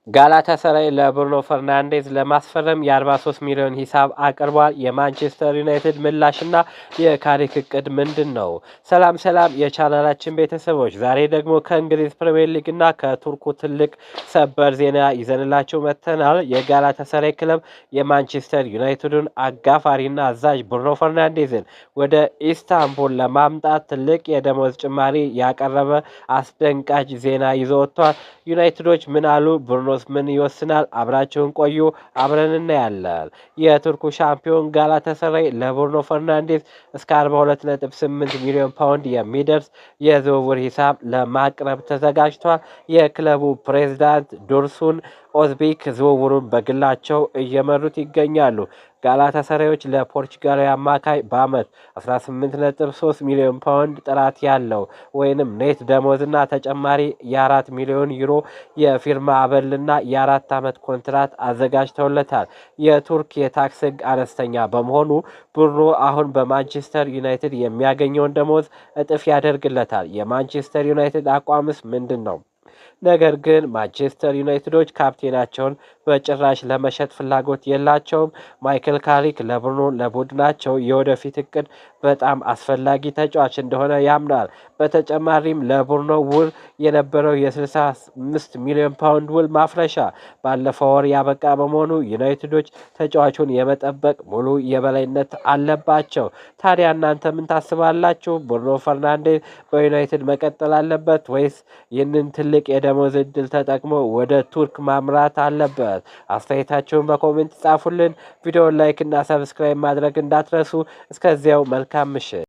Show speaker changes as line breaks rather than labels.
ጋላታሳራይ ለብሩኖ ፈርናንዴዝ ለማስፈረም የ43 ሚሊዮን ሂሳብ አቅርቧል። የማንቸስተር ዩናይትድ ምላሽና የካሪክ እቅድ ምንድን ነው? ሰላም የቻናላችን ቤተሰቦች፣ ዛሬ ደግሞ ከእንግሊዝ ፕሪምየር ሊግና ከቱርኩ ትልቅ ሰበር ዜና ይዘንላቸው መጥተናል። የጋላታሳራይ ክለብ የማንቸስተር ዩናይትዱን አጋፋሪና አዛዥ ብሩኖ ፈርናንዴዝን ወደ ኢስታንቡል ለማምጣት ትልቅ የደሞዝ ጭማሪ ያቀረበ አስደንጋጭ ዜና ይዞ ወጥቷል። ዩናይትዶች ምን አሉ? ብሩኖ ምን ይወስናል? አብራችሁን ቆዩ፣ አብረን እናያለን። የቱርኩ ሻምፒዮን ጋላታሳራይ ለብሩኖ ፈርናንዴዝ እስከ 42.8 ሚሊዮን ፓውንድ የሚደርስ የዝውውር ሂሳብ ለማቅረብ ተዘጋጅቷል። የክለቡ ፕሬዝዳንት ዱርሱን ኦዝቢክ ዝውውሩን በግላቸው እየመሩት ይገኛሉ። ጋላታሳራዮች ለፖርቹጋላዊ አማካይ በአመት 18.3 ሚሊዮን ፓውንድ ጥራት ያለው ወይንም ኔት ደሞዝና ተጨማሪ የ4 ሚሊዮን ዩሮ የፊርማ አበልና የ4 ዓመት ኮንትራት አዘጋጅተውለታል። የቱርክ የታክስ ሕግ አነስተኛ በመሆኑ ብሩኖ አሁን በማንቸስተር ዩናይትድ የሚያገኘውን ደሞዝ እጥፍ ያደርግለታል። የማንቸስተር ዩናይትድ አቋምስ ምንድን ነው? ነገር ግን ማንቸስተር ዩናይትዶች ካፕቴናቸውን በጭራሽ ለመሸጥ ፍላጎት የላቸውም። ማይክል ካሪክ ለብሩኖ ለቡድናቸው የወደፊት እቅድ በጣም አስፈላጊ ተጫዋች እንደሆነ ያምናል። በተጨማሪም ለብሩኖ ውል የነበረው የ65 ሚሊዮን ፓውንድ ውል ማፍረሻ ባለፈው ወር ያበቃ በመሆኑ ዩናይትዶች ተጫዋቹን የመጠበቅ ሙሉ የበላይነት አለባቸው። ታዲያ እናንተ ምን ታስባላችሁ? ብሩኖ ፈርናንዴዝ በዩናይትድ መቀጠል አለበት ወይስ ይህንን ትልቅ የደሞዝ እድል ተጠቅሞ ወደ ቱርክ ማምራት አለበት? አስተያየታችሁን በኮሜንት ጻፉልን። ቪዲዮውን ላይክ እና ሰብስክራይብ ማድረግ እንዳትረሱ። እስከዚያው መልካም ምሽት።